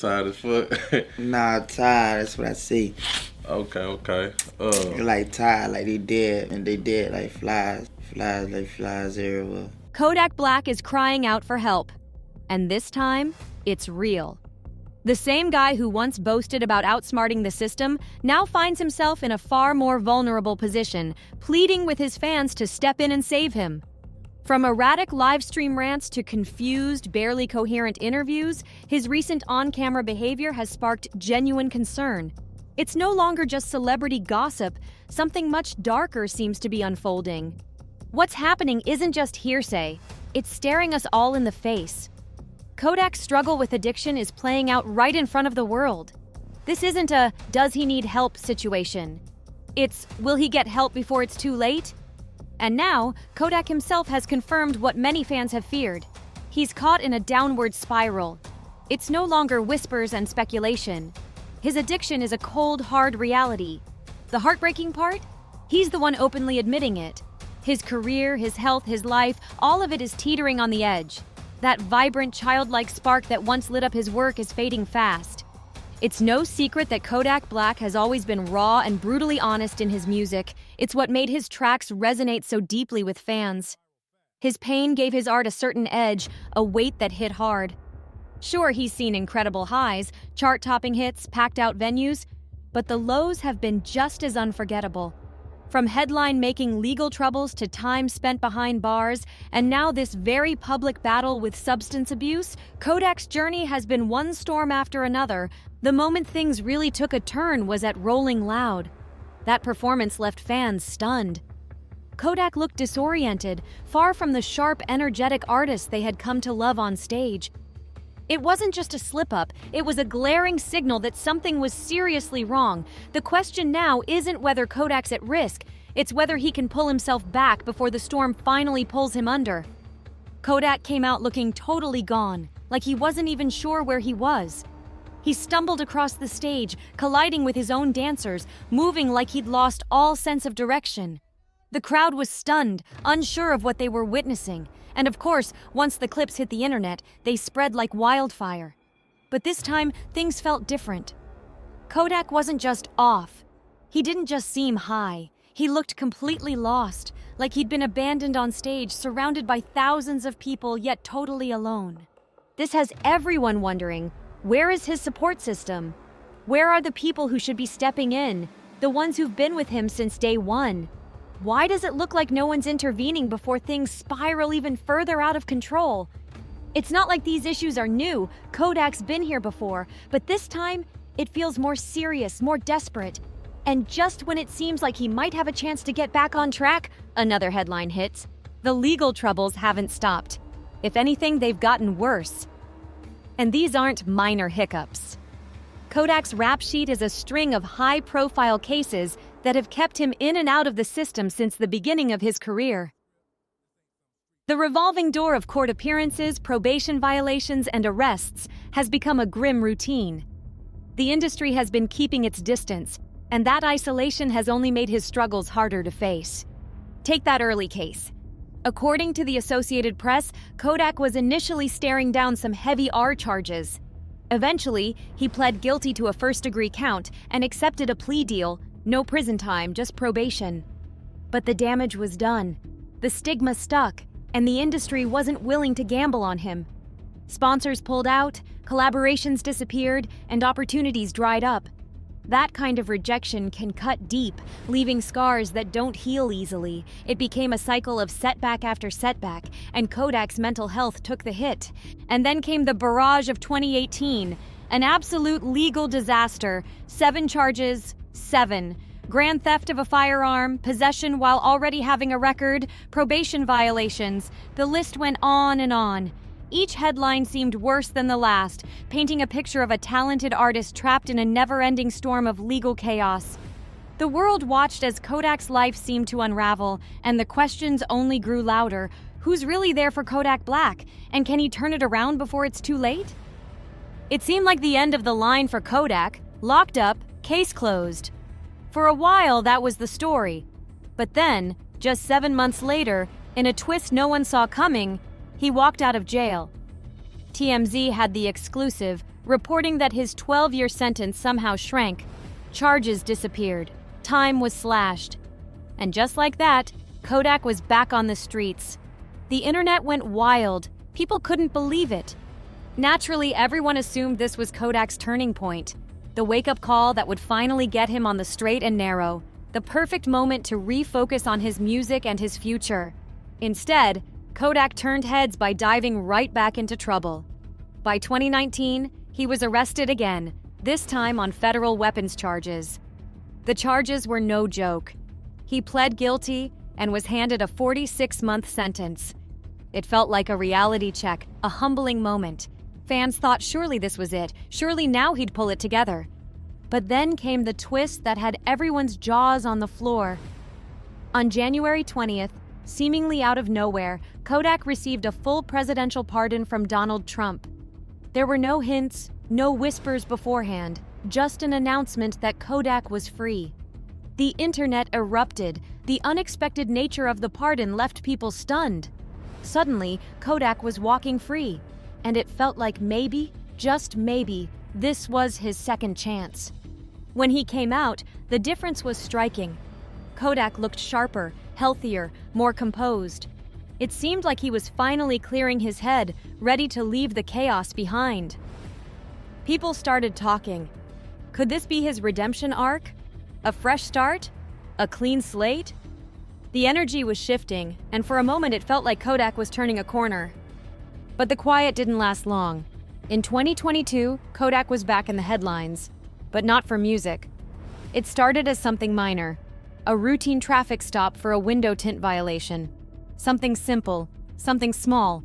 tired as fuck. Nah, tired. That's what I see. Okay. They're like tired, like they dead, and they dead like flies. Flies like flies everywhere. Kodak Black is crying out for help. And this time, it's real. The same guy who once boasted about outsmarting the system now finds himself in a far more vulnerable position, pleading with his fans to step in and save him. From erratic livestream rants to confused, barely coherent interviews, his recent on-camera behavior has sparked genuine concern. It's no longer just celebrity gossip, something much darker seems to be unfolding. What's happening isn't just hearsay, it's staring us all in the face. Kodak's struggle with addiction is playing out right in front of the world. This isn't a "does he need help" situation. It's "will he get help before it's too late?" And now, Kodak himself has confirmed what many fans have feared. He's caught in a downward spiral. It's no longer whispers and speculation. His addiction is a cold, hard reality. The heartbreaking part? He's the one openly admitting it. His career, his health, his life, all of it is teetering on the edge. That vibrant, childlike spark that once lit up his work is fading fast. It's no secret that Kodak Black has always been raw and brutally honest in his music. It's what made his tracks resonate so deeply with fans. His pain gave his art a certain edge, a weight that hit hard. Sure, he's seen incredible highs, chart-topping hits, packed-out venues, but the lows have been just as unforgettable. From headline-making legal troubles to time spent behind bars, and now this very public battle with substance abuse, Kodak's journey has been one storm after another. The moment things really took a turn was at Rolling Loud. That performance left fans stunned. Kodak looked disoriented, far from the sharp, energetic artist they had come to love on stage. It wasn't just a slip-up, it was a glaring signal that something was seriously wrong. The question now isn't whether Kodak's at risk, it's whether he can pull himself back before the storm finally pulls him under. Kodak came out looking totally gone, like he wasn't even sure where he was. He stumbled across the stage, colliding with his own dancers, moving like he'd lost all sense of direction. The crowd was stunned, unsure of what they were witnessing. And of course, once the clips hit the internet, they spread like wildfire. But this time, things felt different. Kodak wasn't just off. He didn't just seem high. He looked completely lost, like he'd been abandoned on stage, surrounded by thousands of people, yet totally alone. This has everyone wondering, where is his support system? Where are the people who should be stepping in, the ones who've been with him since day one? Why does it look like no one's intervening before things spiral even further out of control? It's not like these issues are new. Kodak's been here before, but this time, it feels more serious, more desperate. And just when it seems like he might have a chance to get back on track, another headline hits. The legal troubles haven't stopped. If anything, they've gotten worse. And these aren't minor hiccups. Kodak's rap sheet is a string of high-profile cases that have kept him in and out of the system since the beginning of his career. The revolving door of court appearances, probation violations, and arrests has become a grim routine. The industry has been keeping its distance, and that isolation has only made his struggles harder to face. Take that early case. According to the Associated Press, Kodak was initially staring down some heavy R charges. Eventually, he pled guilty to a first-degree count and accepted a plea deal. No prison time, just probation. But the damage was done. The stigma stuck, and the industry wasn't willing to gamble on him. Sponsors pulled out, collaborations disappeared, and opportunities dried up. That kind of rejection can cut deep, leaving scars that don't heal easily. It became a cycle of setback after setback, and Kodak's mental health took the hit. And then came the barrage of 2018, an absolute legal disaster. 7 charges, 7. Grand theft of a firearm, possession while already having a record, probation violations. The list went on and on. Each headline seemed worse than the last, painting a picture of a talented artist trapped in a never-ending storm of legal chaos. The world watched as Kodak's life seemed to unravel, and the questions only grew louder. Who's really there for Kodak Black? And can he turn it around before it's too late? It seemed like the end of the line for Kodak. Locked up, case closed. For a while, that was the story. But then, just 7 months later, in a twist no one saw coming, he walked out of jail. TMZ had the exclusive, reporting that his 12-year sentence somehow shrank. Charges disappeared. Time was slashed. And just like that, Kodak was back on the streets. The internet went wild. People couldn't believe it. Naturally, everyone assumed this was Kodak's turning point, the wake-up call that would finally get him on the straight and narrow, the perfect moment to refocus on his music and his future. Instead, Kodak turned heads by diving right back into trouble. By 2019, he was arrested again, this time on federal weapons charges. The charges were no joke. He pled guilty and was handed a 46-month sentence. It felt like a reality check, a humbling moment. Fans thought surely this was it, surely now he'd pull it together. But then came the twist that had everyone's jaws on the floor. On January 20th, seemingly out of nowhere, Kodak received a full presidential pardon from Donald Trump. There were no hints, no whispers beforehand, just an announcement that Kodak was free. The internet erupted. The unexpected nature of the pardon left people stunned. Suddenly, Kodak was walking free, and it felt like maybe, just maybe, this was his second chance. When he came out, the difference was striking. Kodak looked sharper, healthier, more composed. It seemed like he was finally clearing his head, ready to leave the chaos behind. People started talking. Could this be his redemption arc? A fresh start? A clean slate? The energy was shifting, and for a moment it felt like Kodak was turning a corner. But the quiet didn't last long. In 2022, Kodak was back in the headlines, but not for music. It started as something minor, a routine traffic stop for a window tint violation. Something simple, something small.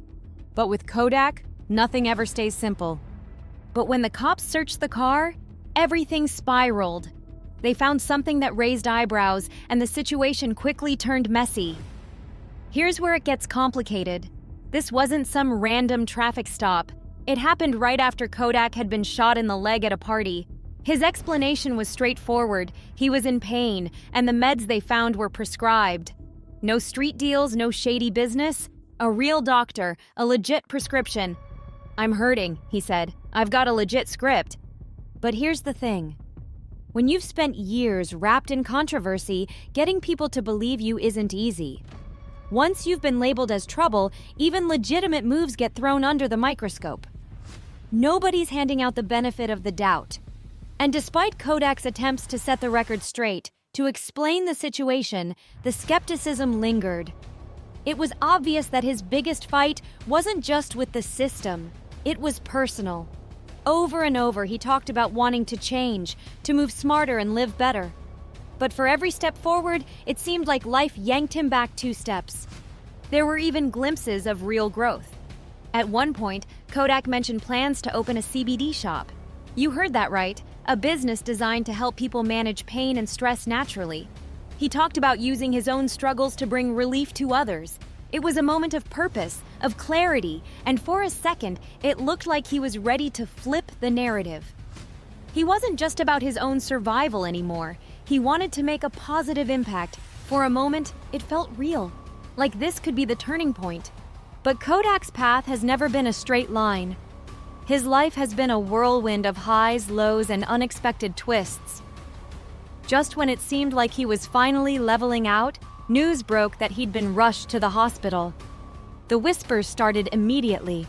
But with Kodak, nothing ever stays simple. But when the cops searched the car, everything spiraled. They found something that raised eyebrows, and the situation quickly turned messy. Here's where it gets complicated. This wasn't some random traffic stop. It happened right after Kodak had been shot in the leg at a party. His explanation was straightforward. He was in pain, and the meds they found were prescribed. No street deals, no shady business. A real doctor, a legit prescription. "I'm hurting," he said. "I've got a legit script." But here's the thing. When you've spent years wrapped in controversy, getting people to believe you isn't easy. Once you've been labeled as trouble, even legitimate moves get thrown under the microscope. Nobody's handing out the benefit of the doubt. And despite Kodak's attempts to set the record straight, to explain the situation, the skepticism lingered. It was obvious that his biggest fight wasn't just with the system, it was personal. Over and over, he talked about wanting to change, to move smarter and live better. But for every step forward, it seemed like life yanked him back 2 steps. There were even glimpses of real growth. At one point, Kodak mentioned plans to open a CBD shop. You heard that right, a business designed to help people manage pain and stress naturally. He talked about using his own struggles to bring relief to others. It was a moment of purpose, of clarity, and for a second, it looked like he was ready to flip the narrative. He wasn't just about his own survival anymore. He wanted to make a positive impact. For a moment, it felt real, like this could be the turning point. But Kodak's path has never been a straight line. His life has been a whirlwind of highs, lows, and unexpected twists. Just when it seemed like he was finally leveling out, news broke that he'd been rushed to the hospital. The whispers started immediately.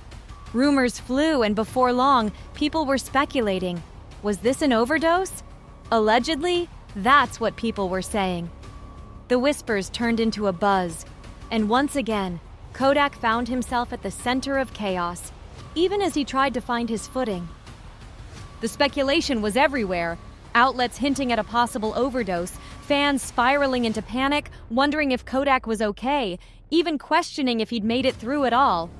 Rumors flew, and before long, people were speculating. Was this an overdose? Allegedly, that's what people were saying. The whispers turned into a buzz, and once again, Kodak found himself at the center of chaos, even as he tried to find his footing. The speculation was everywhere. Outlets hinting at a possible overdose, fans spiraling into panic, wondering if Kodak was okay, even questioning if he'd made it through at all.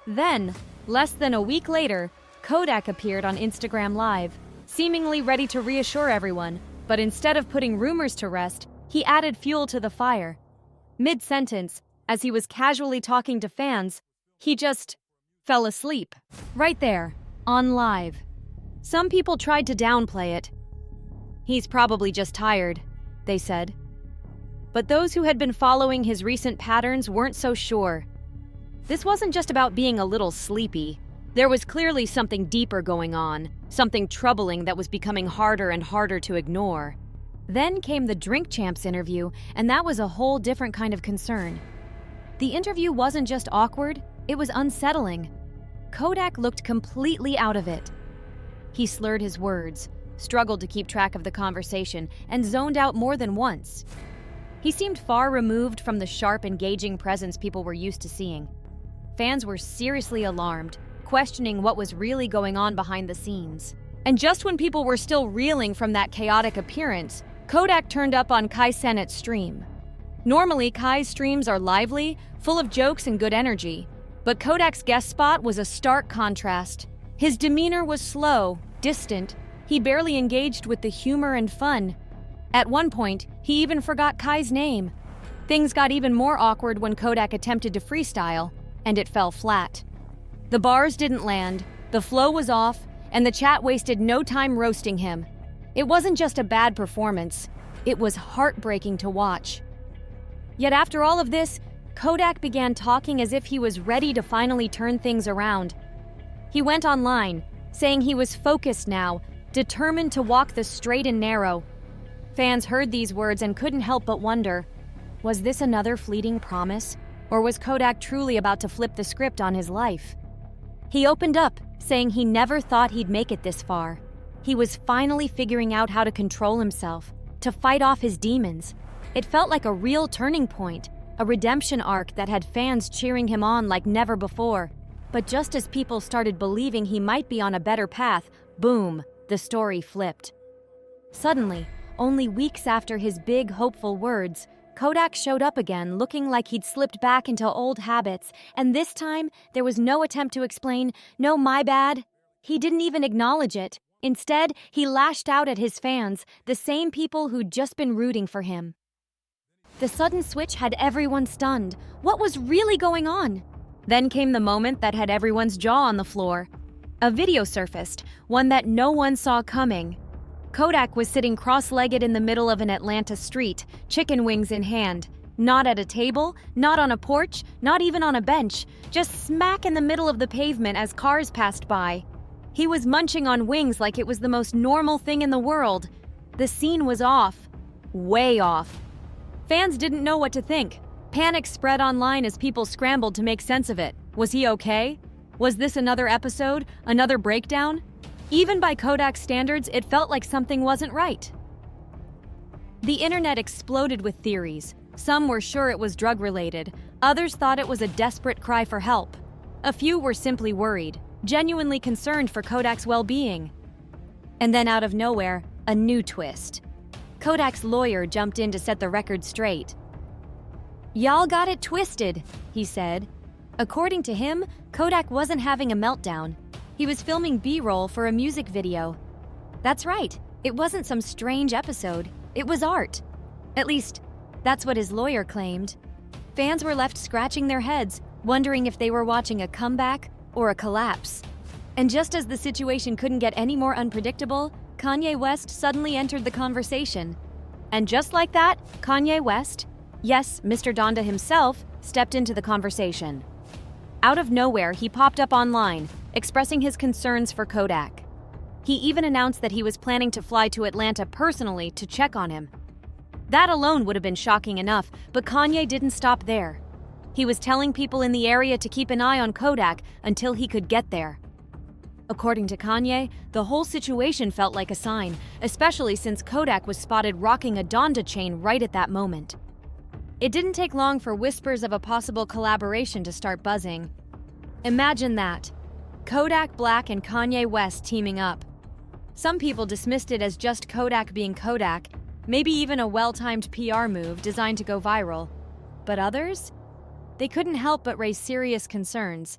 Then, less than a week later, Kodak appeared on Instagram Live, seemingly ready to reassure everyone, but instead of putting rumors to rest, he added fuel to the fire. Mid-sentence, as he was casually talking to fans, he just fell asleep, right there, on live. Some people tried to downplay it. "He's probably just tired," they said. But those who had been following his recent patterns weren't so sure. This wasn't just about being a little sleepy. There was clearly something deeper going on, something troubling that was becoming harder and harder to ignore. Then came the Drink Champs interview, and that was a whole different kind of concern. The interview wasn't just awkward, it was unsettling. Kodak looked completely out of it. He slurred his words, struggled to keep track of the conversation, and zoned out more than once. He seemed far removed from the sharp, engaging presence people were used to seeing. Fans were seriously alarmed, questioning what was really going on behind the scenes. And just when people were still reeling from that chaotic appearance, Kodak turned up on Kai Cenat's stream. Normally, Kai's streams are lively, full of jokes and good energy, but Kodak's guest spot was a stark contrast. His demeanor was slow, distant. He barely engaged with the humor and fun. At one point, he even forgot Kai's name. Things got even more awkward when Kodak attempted to freestyle, and it fell flat. The bars didn't land, the flow was off, and the chat wasted no time roasting him. It wasn't just a bad performance, it was heartbreaking to watch. Yet after all of this, Kodak began talking as if he was ready to finally turn things around. He went online, saying he was focused now, determined to walk the straight and narrow. Fans heard these words and couldn't help but wonder, was this another fleeting promise, or was Kodak truly about to flip the script on his life? He opened up, saying he never thought he'd make it this far. He was finally figuring out how to control himself, to fight off his demons. It felt like a real turning point, a redemption arc that had fans cheering him on like never before. But just as people started believing he might be on a better path, boom, the story flipped. Suddenly, only weeks after his big, hopeful words, Kodak showed up again looking like he'd slipped back into old habits, and this time there was no attempt to explain, no my bad. He didn't even acknowledge it. Instead, he lashed out at his fans, the same people who'd just been rooting for him. The sudden switch had everyone stunned. What was really going on? Then came the moment that had everyone's jaw on the floor. A video surfaced, one that no one saw coming. Kodak was sitting cross-legged in the middle of an Atlanta street, chicken wings in hand. Not at a table, not on a porch, not even on a bench, just smack in the middle of the pavement as cars passed by. He was munching on wings like it was the most normal thing in the world. The scene was off. Way off. Fans didn't know what to think. Panic spread online as people scrambled to make sense of it. Was he okay? Was this another episode? Another breakdown? Even by Kodak's standards, it felt like something wasn't right. The internet exploded with theories. Some were sure it was drug-related. Others thought it was a desperate cry for help. A few were simply worried, genuinely concerned for Kodak's well-being. And then out of nowhere, a new twist. Kodak's lawyer jumped in to set the record straight. "Y'all got it twisted," he said. According to him, Kodak wasn't having a meltdown. He was filming B-roll for a music video. That's right, it wasn't some strange episode. It was art. At least, that's what his lawyer claimed. Fans were left scratching their heads, wondering if they were watching a comeback or a collapse. And just as the situation couldn't get any more unpredictable, Kanye West suddenly entered the conversation. And just like that, Kanye West, yes, Mr. Donda himself, stepped into the conversation. Out of nowhere, he popped up online, expressing his concerns for Kodak. He even announced that he was planning to fly to Atlanta personally to check on him. That alone would have been shocking enough, but Kanye didn't stop there. He was telling people in the area to keep an eye on Kodak until he could get there. According to Kanye, the whole situation felt like a sign, especially since Kodak was spotted rocking a Donda chain right at that moment. It didn't take long for whispers of a possible collaboration to start buzzing. Imagine that. Kodak Black and Kanye West teaming up. Some people dismissed it as just Kodak being Kodak, maybe even a well-timed PR move designed to go viral. But others? They couldn't help but raise serious concerns.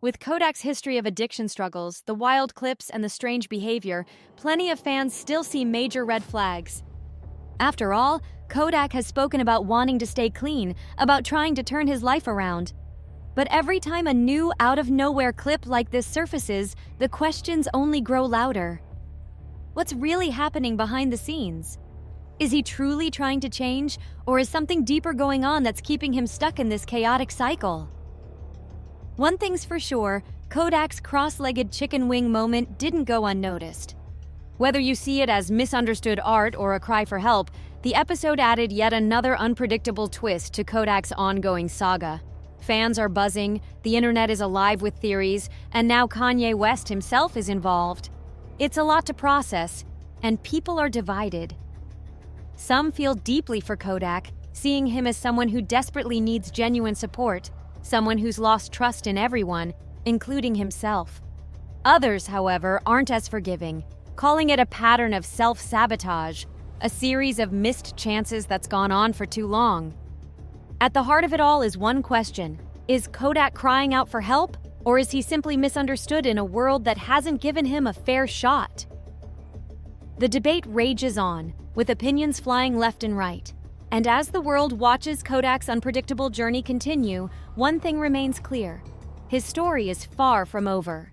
With Kodak's history of addiction struggles, the wild clips, and the strange behavior, plenty of fans still see major red flags. After all, Kodak has spoken about wanting to stay clean, about trying to turn his life around. But every time a new, out-of-nowhere clip like this surfaces, the questions only grow louder. What's really happening behind the scenes? Is he truly trying to change, or is something deeper going on that's keeping him stuck in this chaotic cycle? One thing's for sure, Kodak's cross-legged chicken wing moment didn't go unnoticed. Whether you see it as misunderstood art or a cry for help, the episode added yet another unpredictable twist to Kodak's ongoing saga. Fans are buzzing, the internet is alive with theories, and now Kanye West himself is involved. It's a lot to process, and people are divided. Some feel deeply for Kodak, seeing him as someone who desperately needs genuine support, someone who's lost trust in everyone, including himself. Others, however, aren't as forgiving, calling it a pattern of self-sabotage, a series of missed chances that's gone on for too long. At the heart of it all is one question: is Kodak crying out for help, or is he simply misunderstood in a world that hasn't given him a fair shot? The debate rages on, with opinions flying left and right. And as the world watches Kodak's unpredictable journey continue, one thing remains clear: his story is far from over.